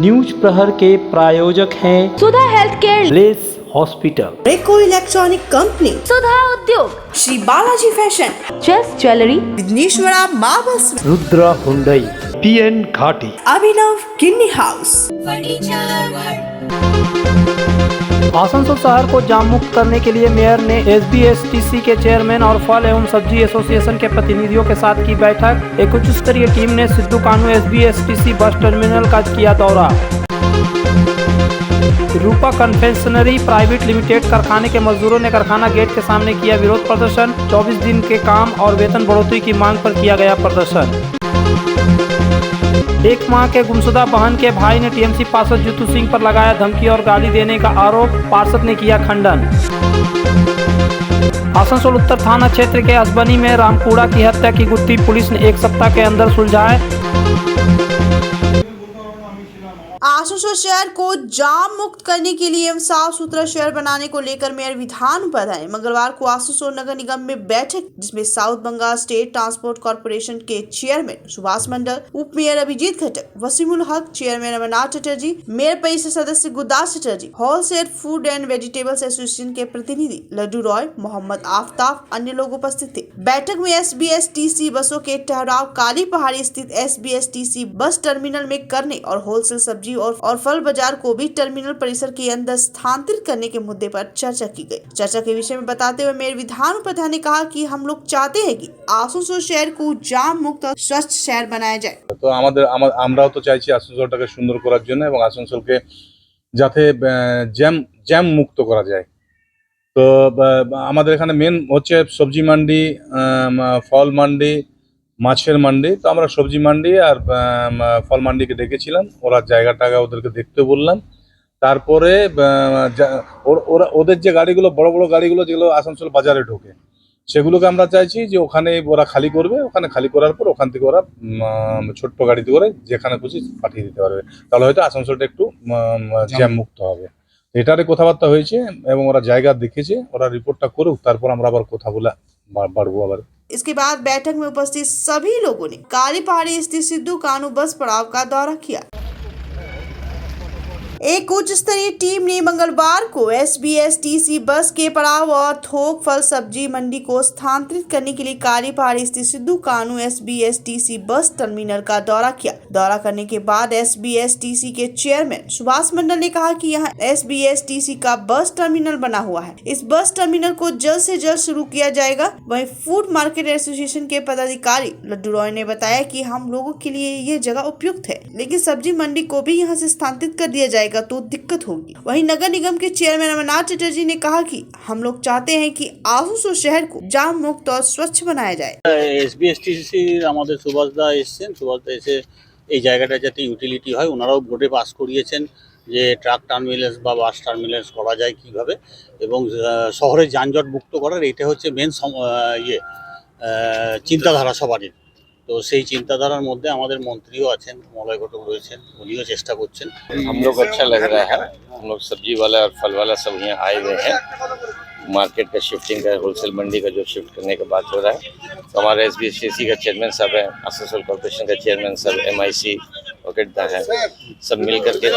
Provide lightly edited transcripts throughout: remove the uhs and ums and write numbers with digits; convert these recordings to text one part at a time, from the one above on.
News प्रहर के प्रायोजक हैं सुधा हेल्थ केयर, लेस हॉस्पिटल, रेको इलेक्ट्रॉनिक कंपनी, सुधा उद्योग, श्री बालाजी फैशन, चेस jewellery, Vighneshwara marbles, Rudra Hyundai, PN घाटी, अभिनव किन्नी हाउस। आसनसोल शहर को जाम मुक्त करने के लिए मेयर ने SBSTC के चेयरमैन और फल एवं सब्जी एसोसिएशन के प्रतिनिधियों के साथ की बैठक। एक उच्च स्तरीय टीम ने Sidhu Kanhu SBSTC bus terminal का किया दौरा। रूपा कन्फेक्शनरी प्राइवेट लिमिटेड कारखाने के मजदूरों ने कारखाना गेट के सामने किया विरोध प्रदर्शन। 24 दिन के काम और वेतन बढ़ोतरी की मांग पर किया गया प्रदर्शन। एक माह के गुमशुदा बहन के भाई ने TMC पार्षद जीतू सिंह पर लगाया धमकी और गाली देने का आरोप, पार्षद ने किया खंडन। आसनसोल उत्तर थाना क्षेत्र के असबनी में रामकुड़ा की हत्या की गुत्थी पुलिस ने 1 सप्ताह के अंदर सुलझाए। आसनसोल शहर को जाम मुक्त करने के लिए एवं साफ सुथरा शहर बनाने को लेकर मेयर विधान उपाध्याय ने मंगलवार को आसनसोल नगर निगम में बैठक, जिसमें South Bengal State Transport Corporation के चेयरमैन सुभाष मंडल, उप मेयर अभिजीत खट्टर, वसीमुल हक, चेयरमैन अमरनाथ चटर्जी, मेयर परिषद सदस्य Gurdas Chatterjee, wholesale food and vegetables association के प्रतिनिधि लड्डू रॉय, मोहम्मद आफ्ताब, अन्य लोग उपस्थित थे। बैठक में SBSTC बसों के ठहराव काली पहाड़ी स्थित SBSTC बस टर्मिनल में करने और होलसेल सब्जी और फल बाजार को भी टर्मिनल परिसर के अंदर स्थानांतरित करने के मुद्दे पर चर्चा की गई। चर्चा के विषय में बताते हुए मेयर विधान उपाध्याय ने कहा कि हम लोग चाहते हैं कि आसनसोल शहर को जाम मुक्त और स्वच्छ शहर बनाया जाए। तो আমরাও তো চাইছি আসানসোলটাকে সুন্দর করার জন্য এবং আসানসোলকে যাতে জ্যাম মুক্ত করা যায়। তো আমাদের এখানে মেন হচ্ছে সবজি মান্ডি, ফল মান্ডি, মাছের মান্ডি। তো আমরা সবজি মান্ডি আর ফল মান্ডিকে ডেকেছিলাম, ওরা জায়গাটা ওদেরকে দেখতে বললাম। তারপরে ওদের যে গাড়িগুলো বড় বড় গাড়িগুলো যেগুলো আসানসোল বাজারে ঢোকে, সেগুলোকে আমরা চাইছি যে ওখানে ওরা খালি করবে। ওখানে খালি করার পর ওখান থেকে ওরা ছোট্ট গাড়িতে করে যেখানে খুশি পাঠিয়ে দিতে পারবে। তাহলে হয়তো আসানসোলটা একটু জ্যাম মুক্ত হবে। এটারে কথাবার্তা হয়েছে এবং ওরা জায়গা দেখেছে, ওরা রিপোর্টটা করুক, তারপর আমরা আবার কথা বলে বাড়বো আবার। इसके बाद बैठक में उपस्थित सभी लोगों ने काली पहाड़ी स्थित सिद्धू कान्हू बस पड़ाव का दौरा किया। एक उच्च स्तरीय टीम ने मंगलवार को SBSTC बस के पड़ाव और थोक फल सब्जी मंडी को स्थानांतरित करने के लिए काली पहाड़ी स्थित Sidhu Kanhu SBSTC bus terminal का दौरा किया। दौरा करने के बाद SBSTC के चेयरमैन सुभाष मंडल ने कहा कि यहाँ SBSTC का बस टर्मिनल बना हुआ है, इस बस टर्मिनल को जल्द से जल्द शुरू किया जाएगा। वहीं फूड मार्केट एसोसिएशन के पदाधिकारी लड्डू रॉय ने बताया कि हम लोगों के लिए ये जगह उपयुक्त है, लेकिन सब्जी मंडी को भी यहाँ से स्थानांतरित कर दिया जाएगा तो दिक्कत होगी। वहीं नगर निगम के चेयरमैन अमरनाथ चटर्जी ने कहा कि हम लोग चाहते हैं कि आसनसोल शहर को जाम मुक्त और स्वच्छ बनाया जाए। SBSTC আমাদের সুভাষদা এসেছেন, সুভাষদা এসে এই জায়গাটা যাতে ইউটিলিটি হয় ওনারাও বোর্ডে পাস করিয়েছেন যে ট্রাক টার্মিনালস বা বাস টার্মিনালস করা যায় কিভাবে এবং শহরে যানজট মুক্ত করার, এটা হচ্ছে মেন চিন্তাধারা সবারই। তো সেই চিন্তাধারার মধ্যে আমাদের মন্ত্রীও আছেন, মলয় ঘটক রয়েছেন, উনিও চেষ্টা করছেন। हम लोग अच्छा लग रहा है, हम लोग सब्जी वाला और फल वाला सब यहाँ आए हुए हैं। मार्केट का शिफ्टिंग का, होलसेल मंडी का जो शिफ्ट करने का बात हो रहा है, तो हमारे SBSTC का चेयरमैन साहब है, आसनसोल कॉर्पोरेशन का चेयरमैन साहब, MIC वकेटदा है, सब मिल करके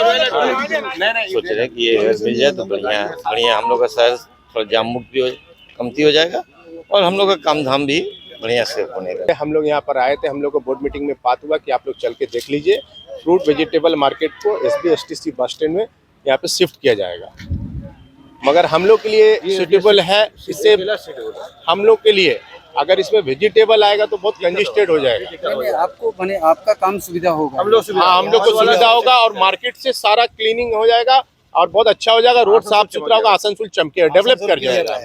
सोच रहे हैं कि ये मिल जाए तो बढ़िया हम लोग का शहर थोड़ा जाम मुक्त भी कमती हो जाएगा और हम लोग का काम धाम भी बढ़िया से होने का। हम लोग यहाँ पर आए थे, हम लोग को बोर्ड मीटिंग में बात हुआ कि आप लोग चल के देख लीजिए, फ्रूट वेजिटेबल मार्केट को SBSTC बस स्टैंड में यहाँ पे शिफ्ट किया जाएगा। मगर हम लोग के लिए सूटेबल है, इससे हम लोग के लिए अगर इसमें वेजिटेबल आएगा तो बहुत कंजेस्टेड हो जाएगा। आपको माने आपका काम सुविधा होगा, हम लोग को सुविधा होगा और मार्केट से सारा क्लीनिंग हो जाएगा और बहुत अच्छा हो जाएगा। रोड साफ सुथरा होगा, आसनसोल चमके डेवलप कर जाएगा।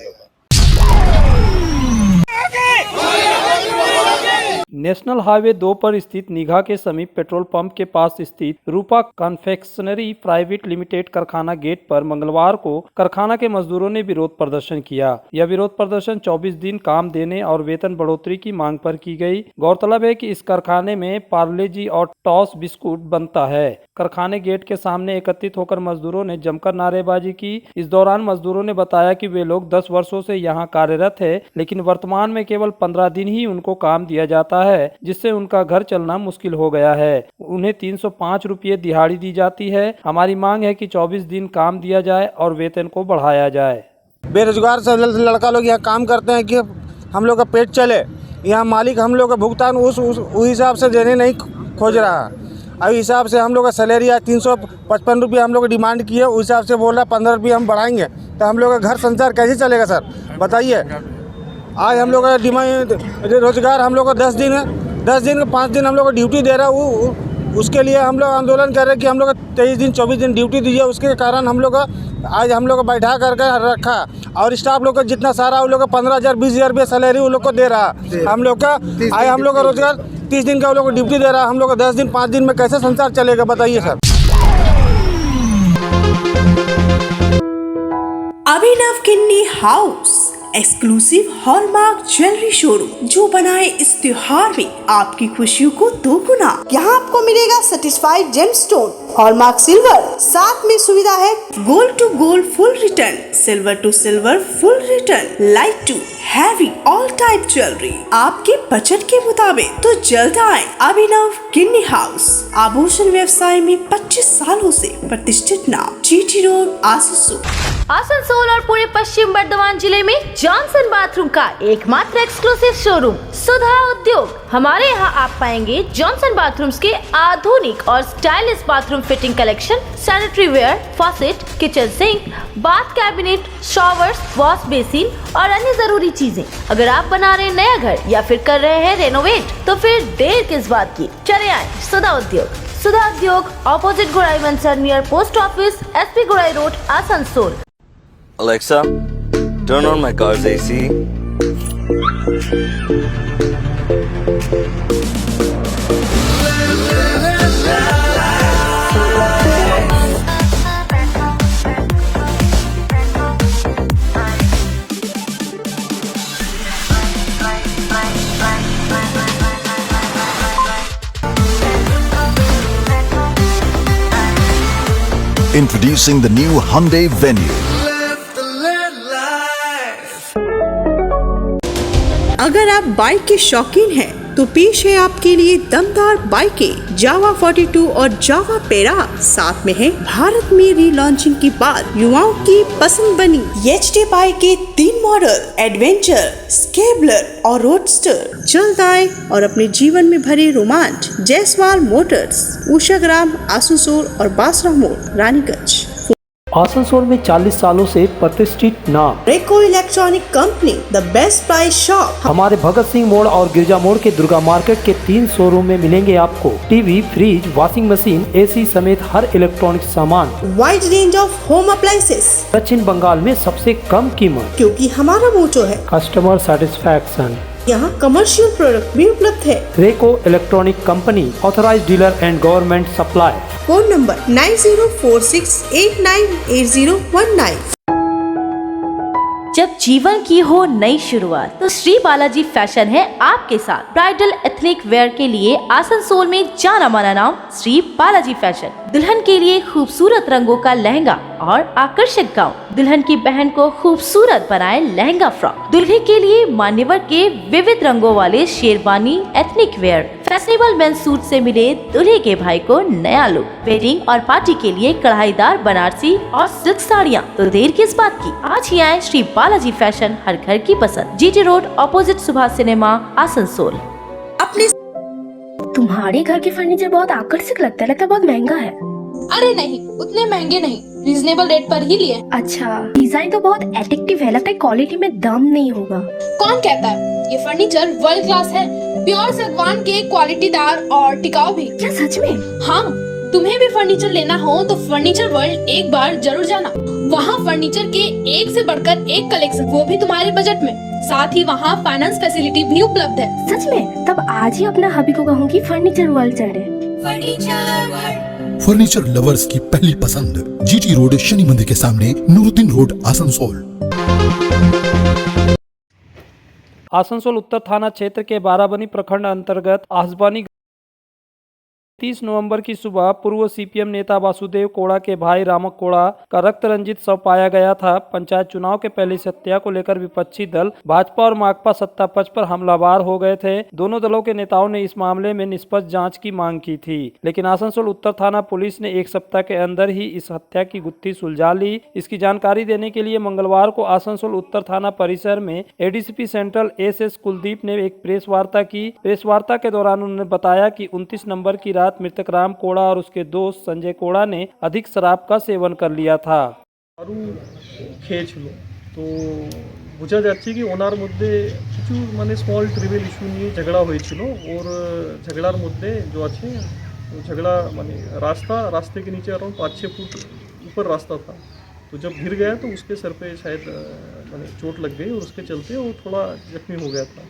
नेशनल हाईवे 2 पर स्थित निघा के समीप पेट्रोल पंप के पास स्थित रूपा कन्फेक्शनरी प्राइवेट लिमिटेड कारखाना गेट पर मंगलवार को कारखाना के मजदूरों ने विरोध प्रदर्शन किया। यह विरोध प्रदर्शन 24 दिन काम देने और वेतन बढ़ोतरी की मांग पर की गई। गौरतलब है कि इस कारखाने में पार्ले जी और टॉस बिस्कुट बनता है। कारखाने गेट के सामने एकत्रित होकर मजदूरों ने जमकर नारेबाजी की। इस दौरान मजदूरों ने बताया कि वे लोग 10 वर्षों से यहाँ कार्यरत है, लेकिन वर्तमान में केवल 15 दिन ही उनको काम दिया जाता है, जिससे उनका घर चलना मुश्किल हो गया है। उन्हें 305 रुपये दिहाड़ी दी जाती है। हमारी मांग है कि 24 दिन काम दिया जाए और वेतन को बढ़ाया जाए। बेरोजगार सब लड़का लोग यहाँ काम करते हैं कि हम लोग का पेट चले। यहाँ मालिक हम लोग का भुगतान उस हिसाब से देने नहीं खोज रहा। अभी हिसाब से हम लोग का सैलरी आज 355 रुपये हम लोग डिमांड किए, उस हिसाब से बोल रहा 15 रुपये हम बढ़ाएंगे, तो हम लोग का घर संसार कैसे चलेगा सर बताइए। आज हम लोग का डिमांड रोजगार हम लोग का 10 दिन है, 10 दिन 5 दिन हम लोग को ड्यूटी दे रहा है। उसके लिए हम लोग आंदोलन कर रहे हैं कि हम लोग 23 दिन 24 दिन ड्यूटी दीजिए। उसके कारण हम लोग आज हम लोग को बैठा करके रखा और स्टाफ लोग का जितना सारा उन लोग को 15,000 20,000 रुपये सैलरी उन लोग को दे रहा। हम लोग का आज हम लोग का रोजगार 30 दिन का उन लोग को ड्यूटी दे रहा। हम लोग का 10 दिन 5 दिन में कैसे संसार चलेगा बताइए sir. Abhinav Kinni house exclusive hallmark jewellery showroom जो बनाए इस त्योहार में आपकी खुशियों को दोगुना। यहाँ आपको मिलेगा सर्टिफाइड जेमस्टोन, हॉलमार्क सिल्वर, साथ में सुविधा है gold to gold full return, silver to silver full return, light to heavy all type jewellery आपके बजट के मुताबिक। तो जल्द आए अभिनव किन्नी हाउस, आभूषण व्यवसाय में 25 सालों से प्रतिष्ठित नाम, जीटी रोड आसनसोल। आसनसोल और पूरे पश्चिम बर्धमान जिले में जॉनसन बाथरूम का एकमात्र एक्सक्लूसिव शोरूम सुधा उद्योग। हमारे यहाँ आप पाएंगे जॉनसन बाथरूम्स के आधुनिक और stylish bathroom fitting collection, sanitary ware, faucet, kitchen sink, bath cabinet, showers, wash basin और अन्य जरूरी चीजें। अगर आप बना रहे हैं नया घर या फिर कर रहे हैं रेनोवेट, तो फिर देर किस बात की, चले आए सुधा उद्योग। सुधा उद्योग ऑपोजिट गुराई मंसर नियर पोस्ट ऑफिस, SP गुराई road, Asansol. Alexa, turn on my car's AC. Introducing the new Hyundai Venue. अगर आप बाइक के शौकीन हैं, तो पेश है आपके लिए दमदार बाइकें जावा 42 और जावा पेरा। साथ में है भारत में रीलॉन्चिंग के बाद युवाओं की पसंद बनी HD बाइक के 3 मॉडल, एडवेंचर, स्केबलर और रोडस्टर। जल्द आए और अपने जीवन में भरे रोमांच। जयसवाल मोटर्स, उषाग्राम, आसनसोल और बासरा मोड़, रानीगंज। आसनसोल में 40 सालों से प्रतिष्ठित नाम रेको electronic company, the best price shop. हमारे भगत सिंह मोड़ और गिरजा मोड़ के दुर्गा मार्केट के 3 शोरूम में मिलेंगे आपको TV, fridge, washing machine, AC समेत हर इलेक्ट्रॉनिक सामान। Wide range of home appliances, दक्षिण बंगाल में सबसे कम कीमत, क्योंकि हमारा मोटो है कस्टमर सेटिस्फैक्शन। यहाँ कमर्शियल प्रोडक्ट भी उपलब्ध है। रेको electronic company, authorised dealer and government supply. Phone number 9046898019। जब जीवन की हो नई शुरुआत, तो श्री बालाजी फैशन है आपके साथ। ब्राइडल एथनिक वेयर के लिए आसनसोल में जाना माना नाम श्री बालाजी फैशन। दुल्हन के लिए खूबसूरत रंगों का लहंगा और आकर्षक गाउन, दुल्हन की बहन को खूबसूरत बनाए लहंगा फ्रॉक, दुल्हे के लिए मान्यवर के विविध रंगों वाले sherwani ethnic wear, fashionable men's suit से मिले दुल्हे के भाई को नया लुक, वेडिंग और पार्टी के लिए कढ़ाईदार बनारसी और सिल्क साड़ियाँ। तो देर किस बात की, आज ही आए श्री बालाजी फैशन, हर घर की पसंद, GT road opposite Subhash cinema, Asansol. अपने तुम्हारे घर के फर्नीचर बहुत आकर्षक लगता है बहुत महंगा है। अरे नहीं, उतने महंगे नहीं, रीजनेबल रेट पर ही लिए। अच्छा, डिजाइन तो बहुत एट्रैक्टिव है, लगता है क्वालिटी में दम नहीं होगा। कौन कहता है, ये फर्नीचर वर्ल्ड क्लास है, प्योर सागवान के, क्वालिटीदार और टिकाऊ भी। क्या सच में? हाँ, तुम्हें भी फर्नीचर लेना हो तो फर्नीचर वर्ल्ड एक बार जरूर जाना। वहाँ फर्नीचर के एक से बढ़कर एक कलेक्शन, वो भी तुम्हारे बजट में। साथ ही वहाँ फाइनेंस फैसिलिटी भी उपलब्ध है। सच में? तब आज ही अपना हबी को कहूँगी फर्नीचर वर्ल्ड चले। फर्नीचर लवर्स की पहली पसंद, GT रोड, शनि मंदिर के सामने, नूरुद्दीन रोड, आसनसोल। आसनसोल उत्तर थाना क्षेत्र के बाराबनी प्रखंड अंतर्गत आसबानी 30 नवंबर की सुबह पूर्व सीपीएम नेता वासुदेव कोड़ा के भाई रामक कोड़ा का रक्त रंजित शव पाया गया था। पंचायत चुनाव के पहले इस हत्या को लेकर विपक्षी दल भाजपा और माकपा सत्ता पक्ष पर हमलावर हो गए थे। दोनों दलों के नेताओं ने इस मामले में निष्पक्ष जांच की मांग की थी, लेकिन आसनसोल उत्तर थाना पुलिस ने 1 सप्ताह के अंदर ही इस हत्या की गुत्थी सुलझा ली। इसकी जानकारी देने के लिए मंगलवार को आसनसोल उत्तर थाना परिसर में एडीसीपी सेंट्रल एसएस कुलदीप ने एक प्रेस वार्ता की। प्रेस वार्ता के दौरान उन्होंने बताया कि 29 नंबर की रात मृतक राम कोड़ा और उसके दोस्त संजय कोड़ा ने अधिक शराब का सेवन कर लिया था। আরও খেয়ে ছিল, তো বোঝা যাচ্ছে কি ওনার মধ্যে কিছু মানে স্মল ট্রিভিয়াল ইস্যু নিয়ে ঝগড়া হয়েছিল। ওর ঝগড়ার মধ্যে जो আছে झगड़ा माने रास्ते के नीचे अराउंड 5-6 फुट ऊपर रास्ता था, तो जब गिर गया तो उसके सर पे शायद माने चोट लग गई और उसके चलते वो थोड़ा जख्मी हो गया था।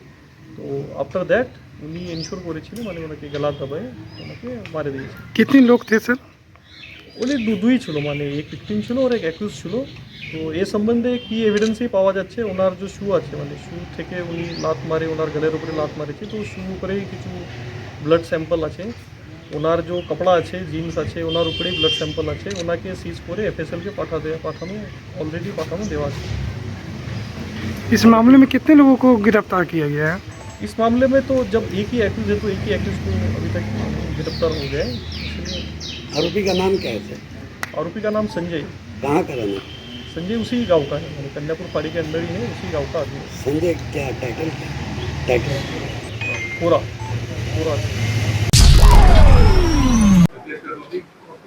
तो आफ्टर दैट उन्हीं इन्श्योर করেছিল মানে ওনাকে গলা দাবায় ওনাকে মারে দিয়েছে। कितने लोग थे सर? ওদের দুই ছিল, মানে এক ভিকটিম ছিল আর এক অ্যাকিউজ ছিল। তো এই সম্বন্ধে কি এভিডেন্সই পাওয়া যাচ্ছে, ওনার যে শু আছে মানে শু থেকে উনি লাত মারে, ওনার গলার উপরে লাত মারেছে, তো শু উপরেই কিছু ব্লাড স্যাম্পল আছে। ওনার যে কাপড়া আছে জিন্স আছে ওনার উপরেই ব্লাড স্যাম্পল আছে। ওনাকে সিজ করে এফএসএলকে পাঠানো অলরেডি পাঠানো দেওয়া আছে। इस मामले में कितने लोगों को गिरफ्तार किया गया है? इस मामले में तो जब एक ही एक्यूज है तो एक ही एक्यूज को अभी तक गिरफ्तार हो गया है। आरोपी का नाम क्या है सर? आरोपी का नाम संजय। कहाँ का रहना? संजय उसी गांव का है, यानी कन्यापुर फाड़ी के अंदर ही है, उसी गांव का आदमी है। संजय क्या टाइटल क्या? टाइटल पूरा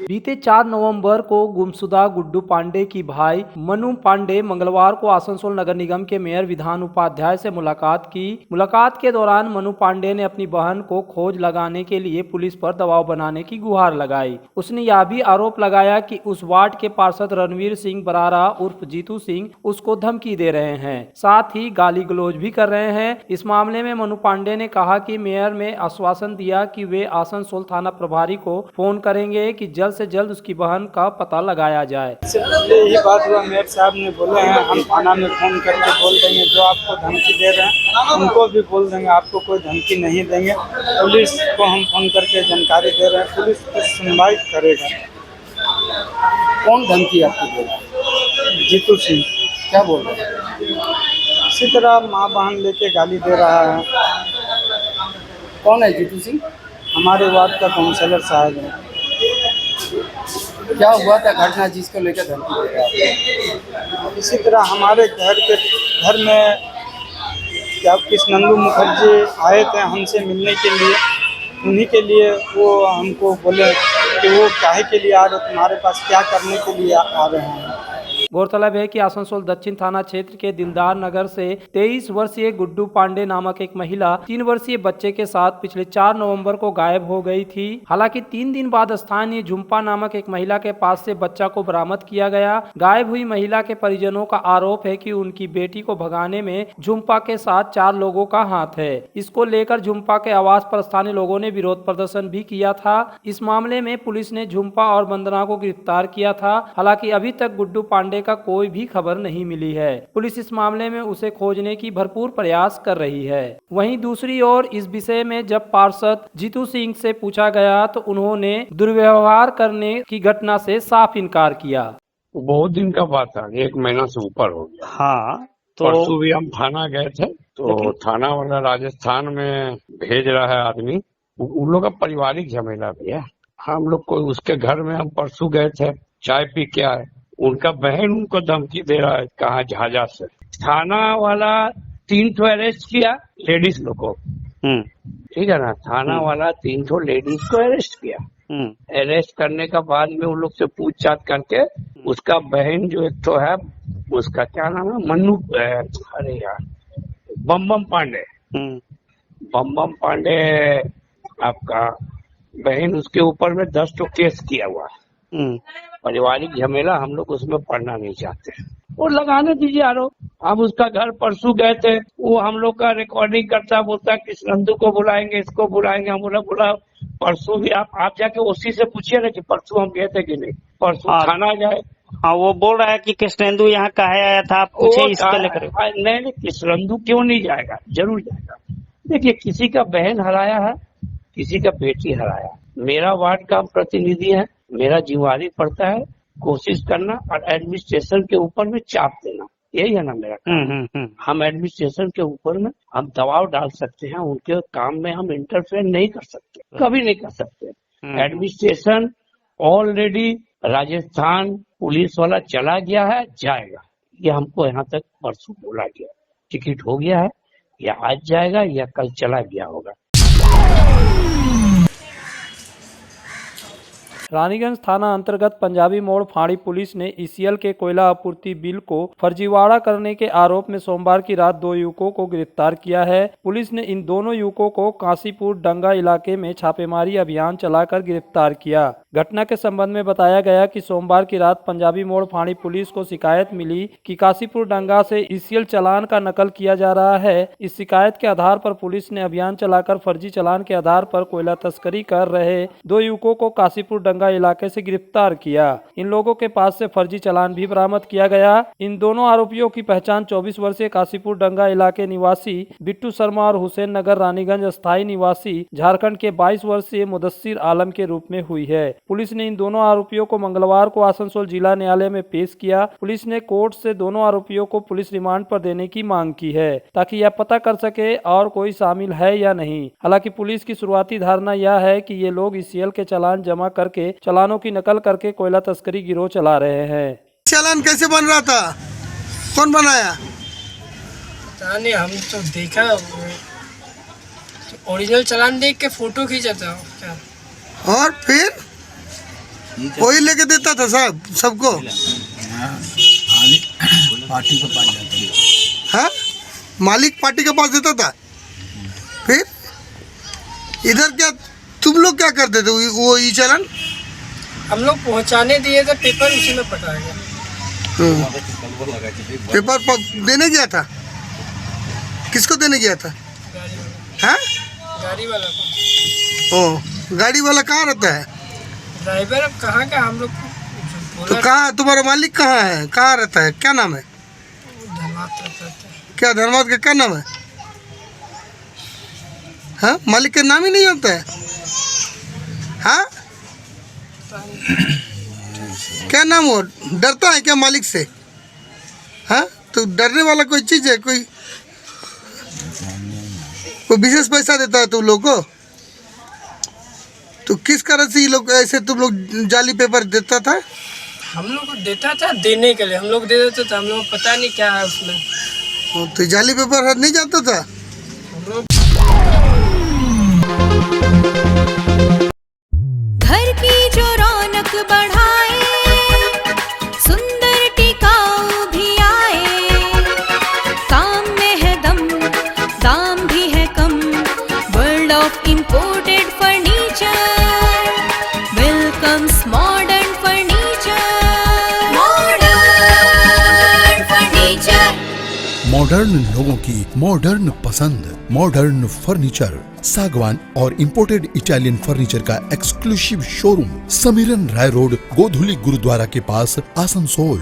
बीते 4 नवंबर को गुमशुदा गुड्डू पांडे की भाई मनु पांडे मंगलवार को आसनसोल नगर निगम के मेयर विधान उपाध्याय से मुलाकात की। मुलाकात के दौरान मनु पांडे ने अपनी बहन को खोज लगाने के लिए पुलिस पर दबाव बनाने की गुहार लगाई। उसने यह भी आरोप लगाया कि उस वार्ड के पार्षद रणवीर सिंह बरारा उर्फ जीतू सिंह उसको धमकी दे रहे हैं, साथ ही गाली गलौज भी कर रहे हैं। इस मामले में मनु पांडे ने कहा कि मेयर ने आश्वासन दिया कि वे आसनसोल थाना प्रभारी को फोन करेंगे कि जल्द से जल्द उसकी बहन का पता लगाया जाए। ये बात हुआ, मेयर साहब ने बोले हैं हम थाना में फोन करके बोल देंगे, जो आपको धमकी दे रहे हैं उनको भी बोल देंगे, आपको कोई धमकी नहीं देंगे। पुलिस को हम फोन करके जानकारी दे रहे हैं, पुलिस कुछ सुनवाई करेगा। कौन धमकी आपको दे रहा है? जीतू सिंह। क्या बोल रहे हैं? इसी तरह माँ बहन लेके गाली दे रहा है। कौन है जीतू सिंह? हमारे वार्ड का काउंसलर साहब है। क्या हुआ था घटना जिसको लेकर धमकी दे रहा है? इसी तरह हमारे घर में क्या कृष्णनंदू मुखर्जी आए थे हमसे मिलने के लिए, उन्हीं के लिए वो हमको बोले कि वो काहे के लिए आ रहे, तुम्हारे पास क्या करने के लिए आ रहे हैं। गौरतलब है कि आसनसोल दक्षिण थाना क्षेत्र के दिलदार नगर से 23 वर्षीय गुड्डू पांडे नामक एक महिला 3 वर्षीय बच्चे के साथ पिछले 4 नवंबर को गायब हो गई थी। हालांकि 3 दिन बाद स्थानीय झुम्पा नामक एक महिला के पास से बच्चा को बरामद किया गया। गायब हुई महिला के परिजनों का आरोप है कि उनकी बेटी को भगाने में झुम्पा के साथ 4 लोगों का हाथ है। इसको लेकर झुम्पा के आवास पर स्थानीय लोगों ने विरोध प्रदर्शन भी किया था। इस मामले में पुलिस ने झुम्पा और वंदना को गिरफ्तार किया था। हालांकि अभी तक गुड्डू पांडे का कोई भी खबर नहीं मिली है। पुलिस इस मामले में उसे खोजने की भरपूर प्रयास कर रही है। वहीं दूसरी ओर इस विषय में जब पार्षद जीतू सिंह से पूछा गया तो उन्होंने दुर्व्यवहार करने की घटना से साफ इनकार किया। बहुत दिन का बात था, 1 महीना से ऊपर हो गया। हाँ, तो परसों भी हम थाना गए थे, तो थाना वाला राजस्थान में भेज रहा है आदमी, उन लोग का पारिवारिक झमेला भी है। हम लोग को उसके घर में हम परसों गए थे, चाय पी के आए, उनका बहन उनको धमकी दे रहा है कहाँ झाझा से। थाना वाला 3 ठो अरेस्ट किया लेडीज लोग को, ठीक है ना, थाना वाला 3 ठो लेडीज को अरेस्ट किया। अरेस्ट करने का बाद में उन लोग से पूछताछ करके उसका बहन जो एक तो है, उसका क्या नाम है, मन्नू, अरे यार, बम पांडे आपका बहन, उसके ऊपर में 10 ठो केस किया हुआ है। पारिवारिक झमेला हम लोग उसमें पढ़ना नहीं चाहते, वो लगाने दीजिए आरोप। हम उसका घर परसों गए थे, वो हम लोग का रिकॉर्डिंग करता, बोलता कृष्णनंदू को बुलाएंगे, इसको बुलाएंगे। हम बोला परसों भी आप जाके उसी से पूछिए ना कि परसों हम गए थे कि नहीं। परसों थाना गए। हाँ, वो बोल रहा है कि कृष्णनंदू यहाँ कहा आया था, आप पूछे इसको लेकर। नहीं, कृष्णनंदू क्यों नहीं जाएगा, जरूर जाएगा। देखिए, किसी का बहन हराया है, किसी का बेटी हराया, मेरा वार्ड का प्रतिनिधि है, मेरा जिम्मेवारी पड़ता है कोशिश करना और एडमिनिस्ट्रेशन के ऊपर में चाप देना, यही है ना मेरा काम। हम एडमिनिस्ट्रेशन के ऊपर में हम दबाव डाल सकते हैं, उनके काम में हम इंटरफेयर नहीं कर सकते, कभी नहीं कर सकते। एडमिनिस्ट्रेशन ऑलरेडी राजस्थान पुलिस वाला चला गया है, जाएगा, ये हमको यहाँ तक परसों बोला गया, टिकट हो गया है, या आज जाएगा या कल चला गया होगा। रानीगंज थाना अंतर्गत पंजाबी मोड़ फाड़ी पुलिस ने ईसीएल के कोयला आपूर्ति बिल को फर्जीवाड़ा करने के आरोप में सोमवार की रात 2 युवकों को गिरफ्तार किया है। पुलिस ने इन दोनों युवकों को काशीपुर डंगा इलाके में छापेमारी अभियान चलाकर गिरफ्तार किया। घटना के संबंध में बताया गया कि सोमवार की रात पंजाबी मोड़ फाड़ी पुलिस को शिकायत मिली कि काशीपुर डंगा से ईसीएल चालान का नकल किया जा रहा है। इस शिकायत के आधार पर पुलिस ने अभियान चलाकर फर्जी चालान के आधार पर कोयला तस्करी कर रहे 2 युवकों को काशीपुर डंगा इलाके से गिरफ्तार किया। इन लोगों के पास से फर्जी चालान भी बरामद किया गया। इन दोनों आरोपियों की पहचान 24 वर्षीय काशीपुर डंगा इलाके निवासी बिट्टू शर्मा और हुसैन नगर रानीगंज स्थायी निवासी झारखंड के 22 वर्षीय मुदस्सिर आलम के रूप में हुई है। पुलिस ने इन दोनों आरोपियों को मंगलवार को आसनसोल जिला न्यायालय में पेश किया। पुलिस ने कोर्ट से दोनों आरोपियों को पुलिस रिमांड पर देने की मांग की है ताकि यह पता कर सके और कोई शामिल है या नहीं। हालांकि पुलिस की शुरुआती धारणा यह है कि ये लोग ईसीएल के चालान जमा करके चालानों की नकल करके कोयला तस्करी गिरोह चला रहे हैं। चालान कैसे बन रहा था, कौन बनाया? पता नहीं, हम तो देखा ओरिजिनल चालान देख के फोटो खींचा था क्या, और फिर वही लेके देता था सबको पार्टी के पास जाता हाँ, मालिक पार्टी के पास देता था। फिर इधर क्या तुम लोग क्या करते थे? वो ई चालान हम लोग पहुंचाने दिए थे, पेपर उसी में पटा गया। पेपर देने गया था, किसको देने गया था? हाँ, गाड़ी वाला को। ओ, गाड़ी वाला कहाँ रहता है? ड्राइवर अब कहाँ का, हम लोग तो कहाँ तुम्हारा मालिक कहाँ है, कहाँ रहता है, क्या नाम है? धनबाद रहता है। क्या धनबाद का क्या नाम है? हाँ, मालिक का नाम ही नहीं होता है। हाँ, क्या नाम हो? डरता है क्या मालिक से? हाँ, तो डरने वाला कोई चीज है? कोई विशेष पैसा देता है तुम लोग को? तो किस कारण से ये लोग ऐसे तुम लोग जाली पेपर देता था? हम लोग को देता था देने के लिए, हम लोग दे देते थे, हम लोग को पता नहीं क्या है उसमें। तो जाली पेपर नहीं जानता था हम लोग। घर की जो रौनक बढ़ाए, सुंदर टिकाऊ भी आए, काम में है दम, दाम भी है कम, world of imported furniture, welcomes modern furniture, modern furniture. Modern लोगों की मॉडर्न पसंद, मॉडर्न फर्नीचर, सागवान और इंपोर्टेड इटालियन फर्नीचर का exclusive showroom, Samiran Rai road, Godhuli Gurudwara के पास, आसनसोल।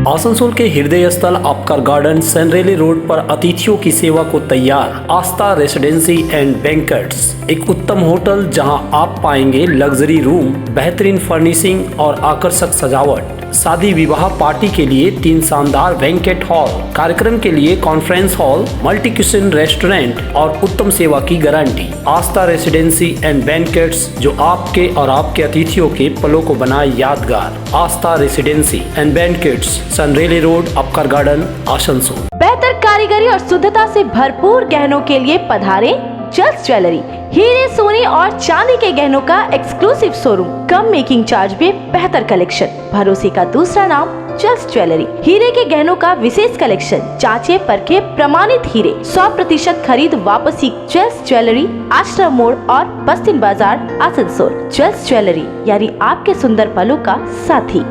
आसनसोल के हृदय स्थल आपका गार्डन सनरेली रोड पर अतिथियों की सेवा को तैयार आस्था रेसिडेंसी एंड बैंक्वेट्स, एक उत्तम होटल जहां आप पाएंगे लग्जरी रूम, बेहतरीन फर्निशिंग और आकर्षक सजावट, शादी विवाह पार्टी के लिए 3 शानदार बैंक्वेट हॉल, कार्यक्रम के लिए conference hall, multi kitchen restaurant और उत्तम सेवा की guarantee. Aastha residency and banquets, जो आपके और आपके अतिथियों के पलों को बनाए यादगार। Aastha residency and banquets, Senraleigh road, Upkar garden, Asansol. बेहतर कारीगरी और शुद्धता से भरपूर गहनों के लिए पधारे जल्स ज्वेलरी। हीरे, सोने और चांदी के गहनों का एक्सक्लूसिव शोरूम, कम मेकिंग चार्ज में बेहतर कलेक्शन, भरोसे का दूसरा नाम जल्स ज्वेलरी। हीरे के गहनों का विशेष कलेक्शन, जांचे परखे प्रमाणित हीरे, 100% खरीद वापसी। जल्स ज्वेलरी, आश्रम मोड़ और बस्तिन बाजार, आसनसोल। जल्स ज्वेलरी यानी आपके सुंदर पलों का साथी।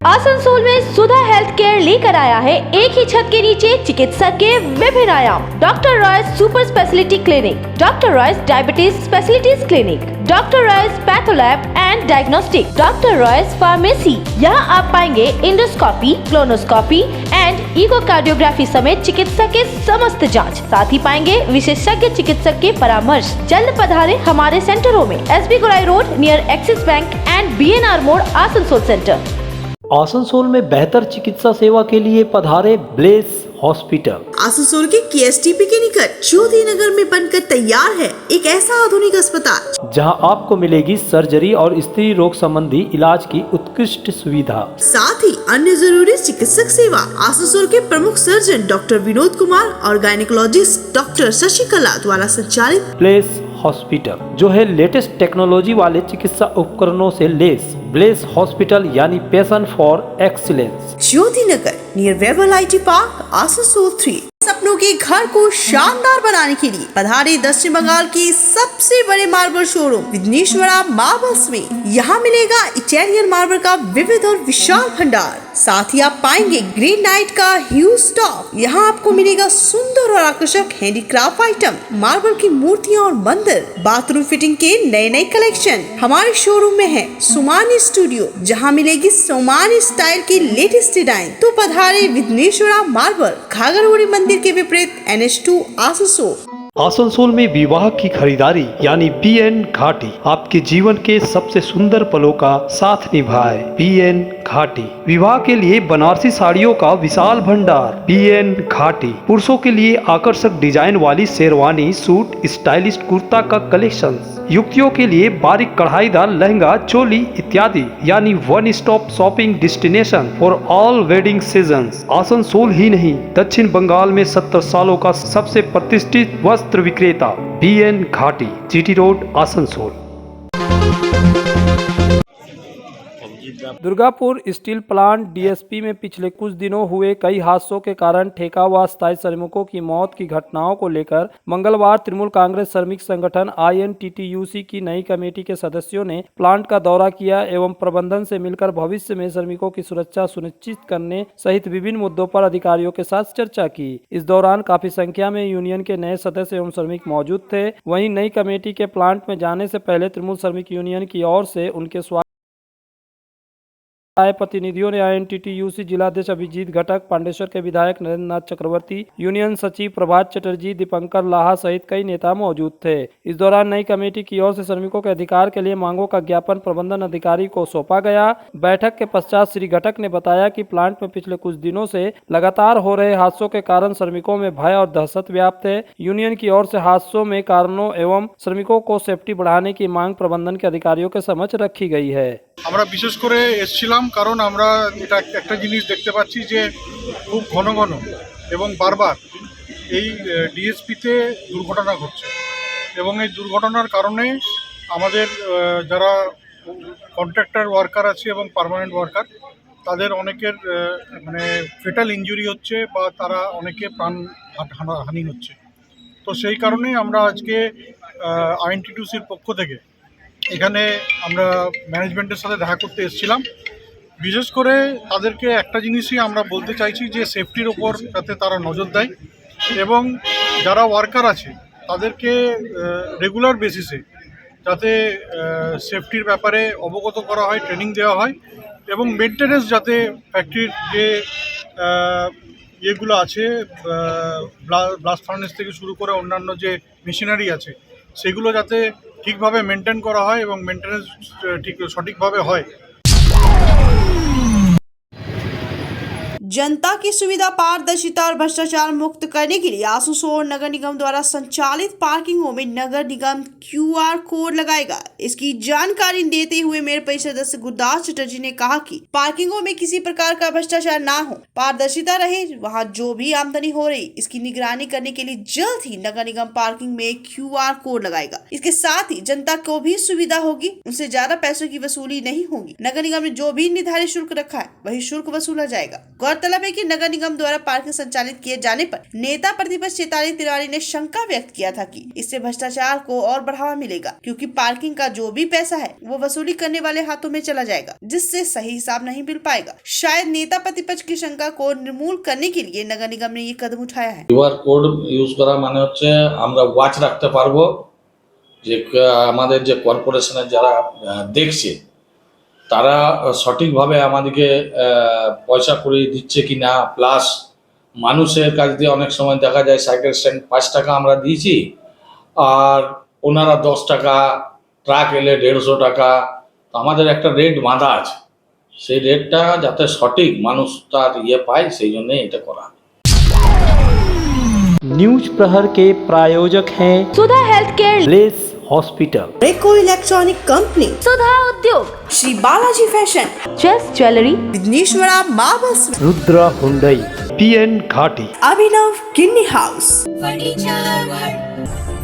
आसनसोल में सुधा हेल्थ केयर लेकर आया है एक ही छत के नीचे चिकित्सा के विभिन्न आयाम। Doctor Royce super speciality clinic, doctor Royce diabetes specialities clinic, doctor Royce patholab and diagnostic, doctor Royce pharmacy. यहाँ आप पाएंगे इंडोस्कोपी, क्लोनोस्कोपी एंड इकोकार्डियोग्राफी समेत चिकित्सा के समस्त जांच। साथ ही पाएंगे विशेषज्ञ चिकित्सक के परामर्श। जल्द पधारे हमारे सेंटरों में SB Gorai road near axis bank and BNR मोड़ आसनसोल सेंटर। आसनसोल में बेहतर चिकित्सा सेवा के लिए पधारे ब्लेस हॉस्पिटल। आसनसोल के KSTP के निकट ज्योति नगर में बनकर तैयार है एक ऐसा आधुनिक अस्पताल जहां आपको मिलेगी सर्जरी और स्त्री रोग संबंधी इलाज की उत्कृष्ट सुविधा, साथ ही अन्य जरूरी चिकित्सक सेवा। आसनसोल के प्रमुख सर्जन डॉक्टर विनोद कुमार और गायनेकोलॉजिस्ट डॉक्टर शशिकला द्वारा संचालित ब्लेस हॉस्पिटल जो है लेटेस्ट टेक्नोलॉजी वाले चिकित्सा उपकरणों से लेस। ब्लेस हॉस्पिटल यानी passion for excellence, Jyoti Nagar near Webel IT park Asansol 3। सपनों के घर को शानदार बनाने के लिए पधारे दक्षिण बंगाल की सबसे बड़े मार्बल शोरूम विघ्नेश्वरा मार्बल्स में। यहाँ मिलेगा इटालियन मार्बल का विविध और विशाल भंडार। साथ ही आप पाएंगे ग्रेनाइट का ह्यूज स्टॉक। यहाँ आपको मिलेगा सुंदर और आकर्षक हैंडीक्राफ्ट आइटम, मार्बल की मूर्तियाँ और मंदिर, बाथरूम फिटिंग के नए नए कलेक्शन। हमारे शोरूम में है सोमानी स्टूडियो जहाँ मिलेगी सोमानी स्टाइल की लेटेस्ट डिजाइन। तो पधारे विघ्नेश्वरा मार्बल, घाघरगुड़ी मंदिर के विपरीत NH2 आसनसोल। आसनसोल में विवाह की खरीदारी यानी BN घाटी आपके जीवन के सबसे सुंदर पलों का साथ निभाए। BN घाटी विवाह के लिए बनारसी साड़ियों का विशाल भंडार। BN घाटी पुरुषों के लिए आकर्षक डिजाइन वाली शेरवानी, सूट, स्टाइलिश कुर्ता का कलेक्शन, युवतियों के लिए बारीक कढ़ाईदार लहंगा, चोली इत्यादि यानी one stop shopping destination for all wedding seasons. Asansol ही नहीं दक्षिण बंगाल में 70 सालों का सबसे प्रतिष्ठित वस्त्र विक्रेता BN घाटी, GT road Asansol. Durgapur steel plant DSP में पिछले कुछ दिनों हुए कई हादसों के कारण ठेका व अस्थायी श्रमिकों की मौत की घटनाओं को लेकर मंगलवार तृणमूल कांग्रेस श्रमिक संगठन INTTUC की नई कमेटी के सदस्यों ने प्लांट का दौरा किया एवं प्रबंधन से मिलकर भविष्य में श्रमिकों की सुरक्षा सुनिश्चित करने सहित विभिन्न मुद्दों पर अधिकारियों के साथ चर्चा की। इस दौरान काफी संख्या में यूनियन के नए सदस्य एवं श्रमिक मौजूद थे। वहीं नई कमेटी के प्लांट में जाने से पहले तृणमूल श्रमिक यूनियन की ओर से उनके आए प्रतिनिधियों ने INTTUC जिलाध्यक्ष अभिजीत घटक, पांडेश्वर के विधायक नरेंद्र नाथ चक्रवर्ती, यूनियन सचिव प्रभात चटर्जी, दीपंकर लाहा सहित कई नेता मौजूद थे। इस दौरान नई कमेटी की ओर से श्रमिकों के अधिकार के लिए मांगों का ज्ञापन प्रबंधन अधिकारी को सौंपा गया। बैठक के पश्चात श्री घटक ने बताया कि प्लांट में पिछले कुछ दिनों से लगातार हो रहे हादसों के कारण श्रमिकों में भय और दहशत व्याप्त है। यूनियन की ओर से हादसों में कारणों एवं श्रमिकों को सेफ्टी बढ़ाने की मांग प्रबंधन के अधिकारियों के समक्ष रखी गई है। আমরা বিশেষ করে এসেছিলাম কারণ আমরা এটা একটা জিনিস দেখতে পাচ্ছি যে খুব ঘন ঘন এবং বারবার এই ডিএসপিতে দুর্ঘটনা ঘটছে এবং এই দুর্ঘটনার কারণে আমাদের যারা কন্ট্রাক্টর ওয়ার্কার আছে এবং পার্মানেন্ট ওয়ার্কার তাদের অনেকের মানে ফেটাল ইনজুরি হচ্ছে বা তারা অনেকে প্রাণ হানি হচ্ছে। তো সেই কারণেই আমরা আজকে INTTUCর পক্ষ থেকে এখানে আমরা ম্যানেজমেন্টের সাথে দেখা করতে এসেছিলাম। বিশেষ করে তাদেরকে একটা জিনিসই আমরা বলতে চাইছি যে সেফটির ওপর যাতে তারা নজর দেয় এবং যারা ওয়ার্কার আছে তাদেরকে রেগুলার বেসিসে যাতে সেফটির ব্যাপারে অবগত করা হয়, ট্রেনিং দেওয়া হয় এবং মেনটেনেন্স যাতে ফ্যাক্টরির যে ইয়েগুলো আছে ব্লাস্ট ফার্নেস থেকে শুরু করে অন্যান্য যে মেশিনারি আছে সেগুলো যাতে ঠিকভাবে মেনটেন করা হয় এবং মেনটেনেন্স ঠিক সঠিকভাবে হয়। जनता की सुविधा, पारदर्शिता और भ्रष्टाचार मुक्त करने के लिए आसनसोल नगर निगम द्वारा संचालित पार्किंगों में नगर निगम QR कोड लगाएगा। इसकी जानकारी देते हुए मेयर परिषद सदस्य गुरदास चटर्जी ने कहा कि पार्किंगों में किसी प्रकार का भ्रष्टाचार ना हो, पारदर्शिता रहे, वहां जो भी आमदनी हो रही इसकी निगरानी करने के लिए जल्द ही नगर निगम पार्किंग में QR कोड लगाएगा। इसके साथ ही जनता को भी सुविधा होगी, उनसे ज्यादा पैसों की वसूली नहीं होगी। नगर निगम ने जो भी निर्धारित शुल्क रखा है वही शुल्क वसूला जाएगा। गौरतलब है कि नगर निगम द्वारा पार्किंग संचालित किए जाने पर नेता प्रतिपक्ष चेताली तिवारी ने शंका व्यक्त किया था कि इससे भ्रष्टाचार को और बढ़ावा मिलेगा, क्योंकि पार्किंग का जो भी पैसा है वो वसूली करने वाले हाथों में चला जाएगा, जिससे सही हिसाब नहीं मिल पाएगा। शायद नेता प्रतिपक्ष की शंका को निर्मूल करने के लिए नगर निगम ने ये कदम उठाया है। QR কোড ইউজ করা মানে হচ্ছে আমরা ওয়াচ রাখতে পারবো যে আমাদের যে কর্পোরেশনের যারা দেখছে তারা সঠিকভাবে আমাদেরকে পয়সা করে দিচ্ছে কিনা, প্লাস মানুষের কাছ দিয়ে অনেক সময় দেখা যায় সাইকেল স্ট্যান্ড 5 টাকা আমরা দিয়েছি আর ওনারা 10 টাকা, ট্রাক এলে 150 টাকা। আমাদের একটা রেট বাঁধা আছে, সেই রেটটা যাতে সঠিক মানুষ তার পায় সেই জন্য এটা করা। न्यूज प्रहर के प्रायोजक हैं सुधा हेल्थ केयर, लेस हॉस्पिटल, रेको इलेक्ट्रॉनिक कंपनी, सुधा उद्योग, श्री बालाजी फैशन, चेस jewellery, Vighneshwara marbles, Rudra Hyundai, PN घाटी, Abhinav Kinni house. Furniture world.